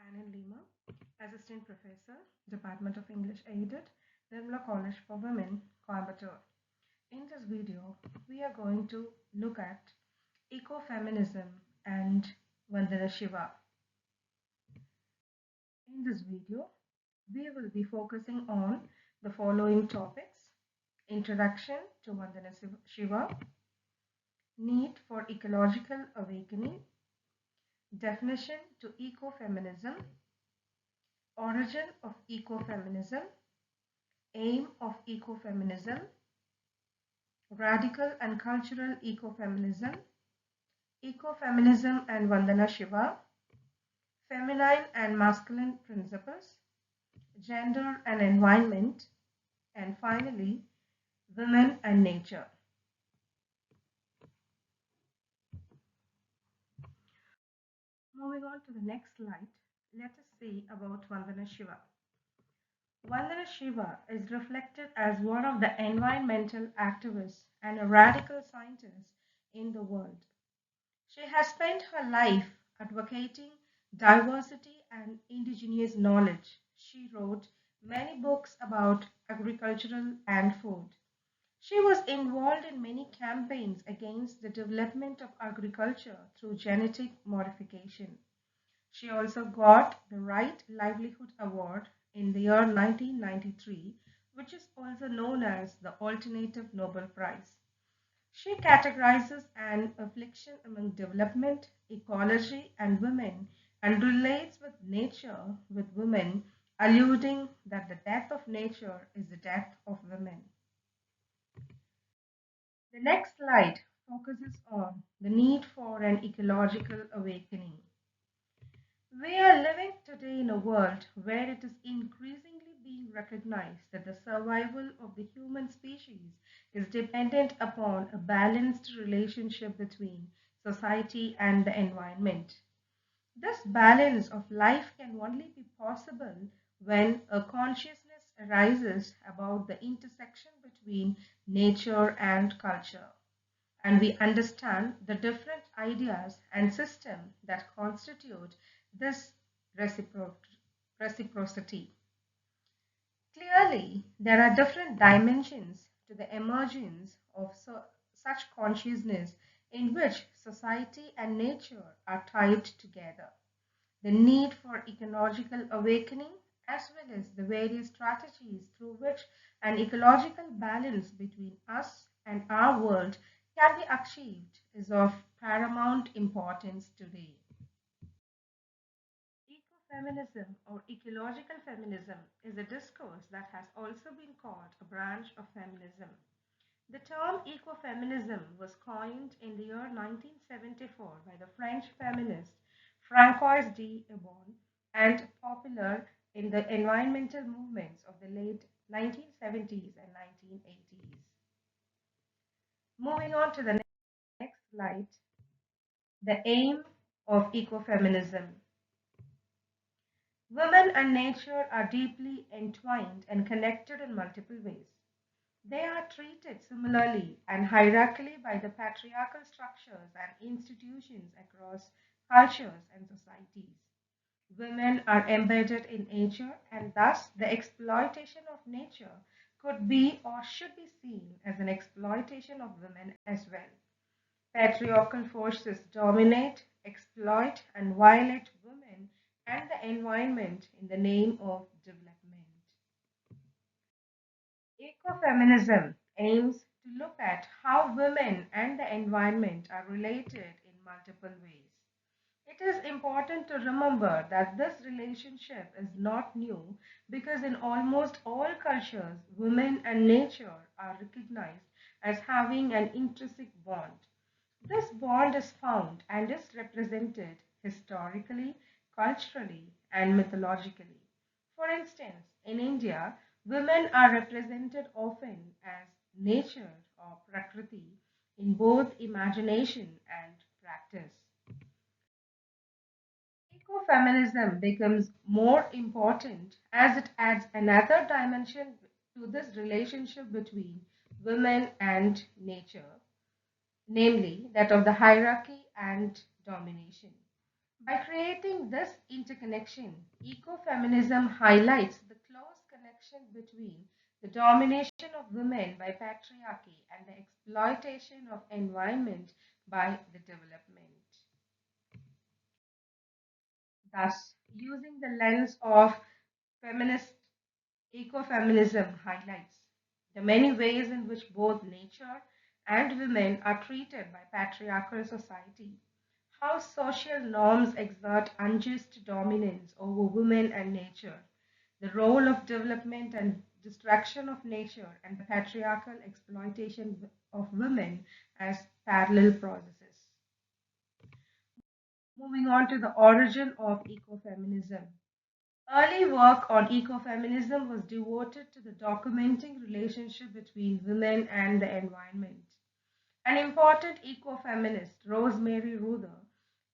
Dr. Leema, Assistant Professor, Department of English Aided, Nirmala College for Women, Coimbatore. In this video, we are going to look at ecofeminism and Vandana Shiva. In this video, we will be focusing on the following topics: introduction to Vandana Shiva, need for ecological awakening, definition to ecofeminism, origin of ecofeminism, aim of ecofeminism, radical and cultural ecofeminism, ecofeminism and Vandana Shiva, feminine and masculine principles, gender and environment, and finally, women and nature. Moving on to the next slide, let us see about Vandana Shiva. Vandana Shiva is reflected as one of the environmental activists and a radical scientist in the world. She has spent her life advocating diversity and indigenous knowledge. She wrote many books about agricultural and food. She was involved in many campaigns against the development of agriculture through genetic modification. She also got the Right Livelihood Award in the year 1993, which is also known as the Alternative Nobel Prize. She categorizes an affliction among development, ecology, and women and relates with nature with women, alluding that the death of nature is the death of women. The next slide focuses on the need for an ecological awakening. We are living today in a world where it is increasingly being recognized that the survival of the human species is dependent upon a balanced relationship between society and the environment. This balance of life can only be possible when a consciousness arises about the intersection between nature and culture, and we understand the different ideas and systems that constitute this reciprocity. Clearly, there are different dimensions to the emergence of such consciousness in which society and nature are tied together. The need for ecological awakening, as well as the various strategies through which an ecological balance between us and our world can be achieved, is of paramount importance today. Ecofeminism or ecological feminism is a discourse that has also been called a branch of feminism. The term ecofeminism was coined in the year 1974 by the French feminist Francoise d'Eubon and popular in the environmental movements of the late 1970s and 1980s. Moving on to the next slide, the aim of ecofeminism. Women and nature are deeply entwined and connected in multiple ways. They are treated similarly and hierarchically by the patriarchal structures and institutions across cultures and societies. Women are embedded in nature, and thus the exploitation of nature could be or should be seen as an exploitation of women as well. Patriarchal forces dominate, exploit, and violate women and the environment in the name of development. Ecofeminism aims to look at how women and the environment are related in multiple ways. It is important to remember that this relationship is not new because in almost all cultures, women and nature are recognized as having an intrinsic bond. This bond is found and is represented historically, culturally, and mythologically. For instance, in India, women are represented often as nature or prakriti in both imagination and practice. Ecofeminism becomes more important as it adds another dimension to this relationship between women and nature, namely that of the hierarchy and domination. By creating this interconnection, ecofeminism highlights the close connection between the domination of women by patriarchy and the exploitation of environment by the development. Thus, using the lens of feminist ecofeminism highlights the many ways in which both nature and women are treated by patriarchal society, how social norms exert unjust dominance over women and nature, the role of development and destruction of nature, and the patriarchal exploitation of women as parallel processes. Moving on to the origin of ecofeminism. Early work on ecofeminism was devoted to the documenting relationship between women and the environment. An important ecofeminist, Rosemary Ruther,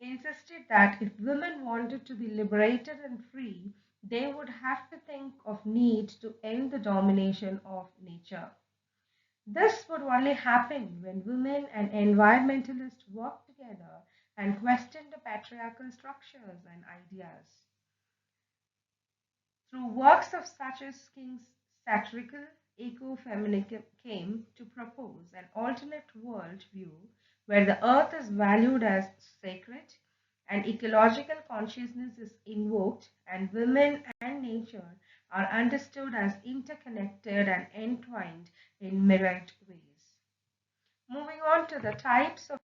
insisted that if women wanted to be liberated and free, they would have to think of need to end the domination of nature. This would only happen when women and environmentalists worked together and questioned the patriarchal structures and ideas. Through works of such as King's satirical ecofeminism came to propose an alternate world view where the earth is valued as sacred and ecological consciousness is invoked and women and nature are understood as interconnected and entwined in mirrored ways. Moving on to the types of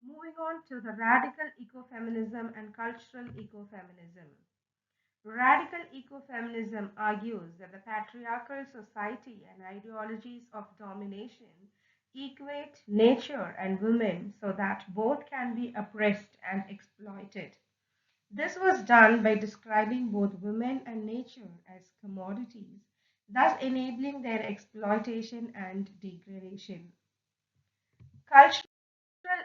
Moving on to the radical ecofeminism and cultural ecofeminism. Radical ecofeminism argues that the patriarchal society and ideologies of domination equate nature and women so that both can be oppressed and exploited. This was done by describing both women and nature as commodities, thus enabling their exploitation and degradation. Cultural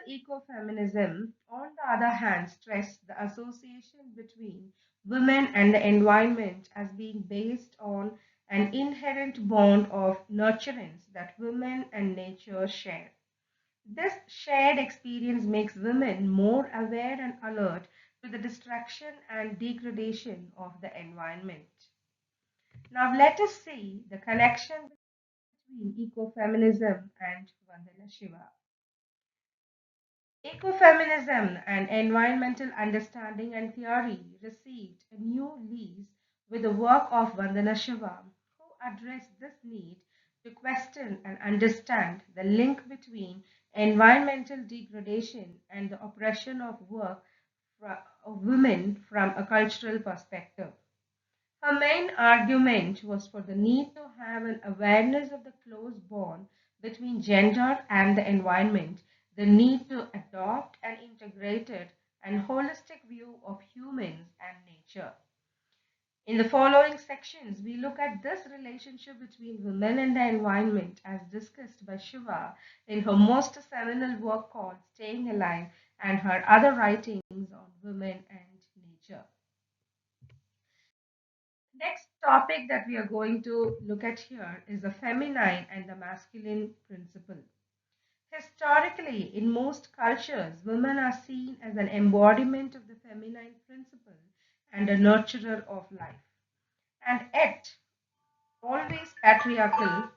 ecofeminism, on the other hand, stressed the association between women and the environment as being based on an inherent bond of nurturance that women and nature share. This shared experience makes women more aware and alert to the destruction and degradation of the environment. Now, let us see the connection between ecofeminism and Vandana Shiva. Ecofeminism and environmental understanding and theory received a new lease with the work of Vandana Shiva, who addressed this need to question and understand the link between environmental degradation and the oppression of of women from a cultural perspective. Her main argument was for the need to have an awareness of the close bond between gender and the environment, the need to adopt an integrated and holistic view of humans and nature. In the following sections, we look at this relationship between women and the environment as discussed by Shiva in her most seminal work called Staying Alive and her other writings on women and nature. Next topic that we are going to look at here is the feminine and the masculine principle. Historically, in most cultures, women are seen as an embodiment of the feminine principle and a nurturer of life. And yet, always patriarchal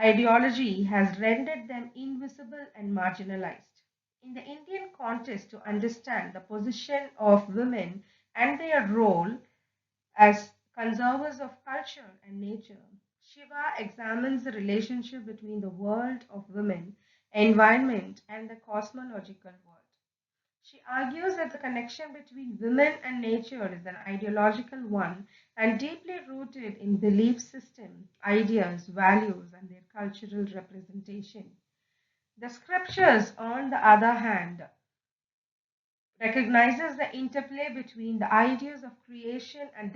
ideology has rendered them invisible and marginalized. In the Indian context, to understand the position of women and their role as conservers of culture and nature, Shiva examines the relationship between the world of women, environment, and the cosmological world. She argues that the connection between women and nature is an ideological one and deeply rooted in belief system, ideas, values, and their cultural representation. The scriptures, on the other hand, recognizes the interplay between the ideas of creation and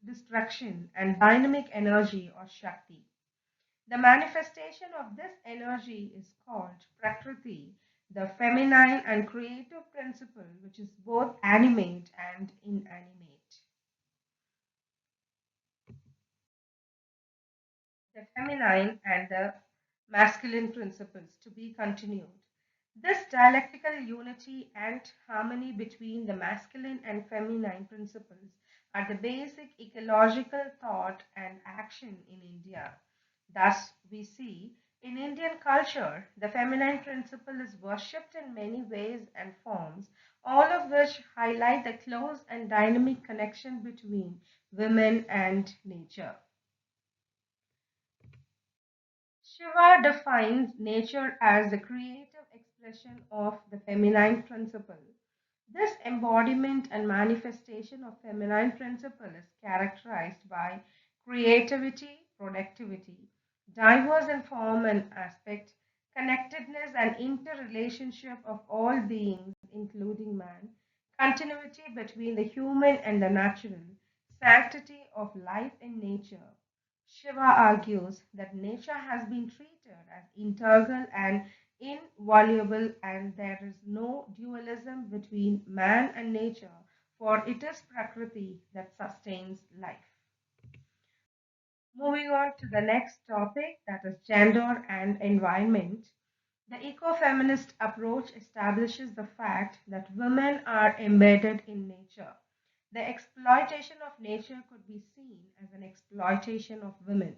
destruction and dynamic energy or Shakti. The manifestation of this energy is called Prakriti, the feminine and creative principle which is both animate and inanimate. The feminine and the masculine principles to be continued. This dialectical unity and harmony between the masculine and feminine principles are the basic ecological thought and action in India. Thus, we see in Indian culture, the feminine principle is worshipped in many ways and forms, all of which highlight the close and dynamic connection between women and nature. Shiva defines nature as the creative expression of the feminine principle. This embodiment and manifestation of feminine principle is characterized by creativity, productivity, diverse in form and aspect, connectedness and interrelationship of all beings, including man, continuity between the human and the natural, sanctity of life in nature. Shiva argues that nature has been treated as integral and inviolable, and there is no dualism between man and nature, for it is Prakriti that sustains life. Moving on to the next topic, that is gender and environment. The ecofeminist approach establishes the fact that women are embedded in nature. The exploitation of nature could be seen as an exploitation of women.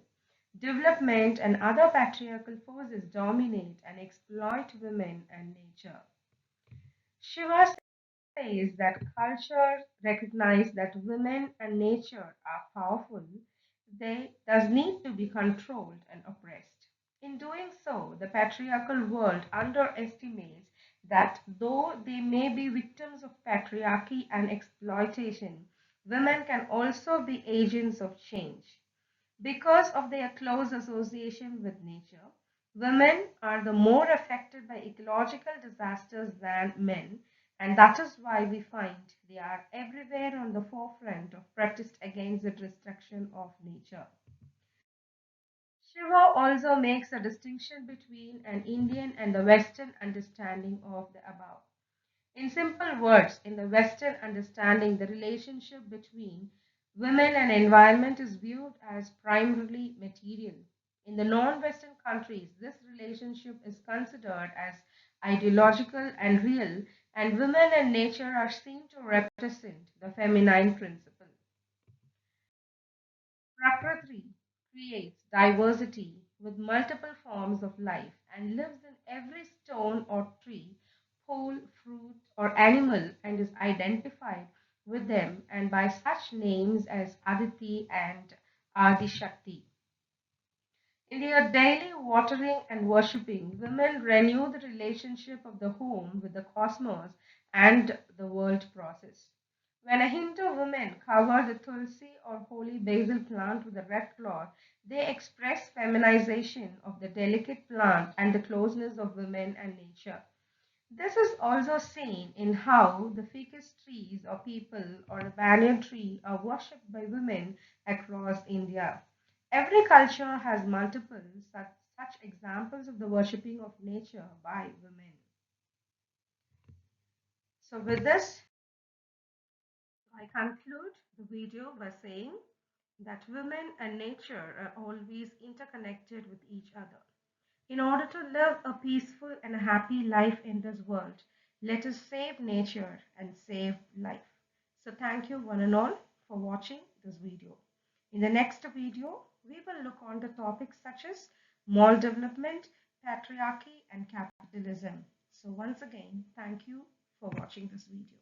Development and other patriarchal forces dominate and exploit women and nature. Shiva says that culture recognize that women and nature are powerful, they thus need to be controlled and oppressed. In doing so, the patriarchal world underestimates that though they may be victims of patriarchy and exploitation, women can also be agents of change. Because of their close association with nature, women are the more affected by ecological disasters than men, and that is why we find they are everywhere on the forefront of protest against the destruction of nature. Shiva also makes a distinction between an Indian and the Western understanding of the above. In simple words, in the Western understanding, the relationship between women and environment is viewed as primarily material. In the non Western countries, this relationship is considered as ideological and real, and women and nature are seen to represent the feminine principle. Prakriti creates diversity with multiple forms of life and lives in every stone or tree, pole, fruit, or animal and is identified with them and by such names as Aditi and Adi Shakti. In their daily watering and worshipping, women renew the relationship of the home with the cosmos and the world process. When a Hindu woman cover the tulsi or holy basil plant with a red cloth, they express feminization of the delicate plant and the closeness of women and nature. This is also seen in how the ficus trees or people or the banyan tree are worshipped by women across India. Every culture has multiple such examples of the worshipping of nature by women. So, with this, I conclude the video by saying that women and nature are always interconnected with each other. In order to live a peaceful and happy life in this world, let us save nature and save life. So thank you one and all for watching this video. In the next video, we will look on the topics such as mall development, patriarchy and capitalism. So once again, thank you for watching this video.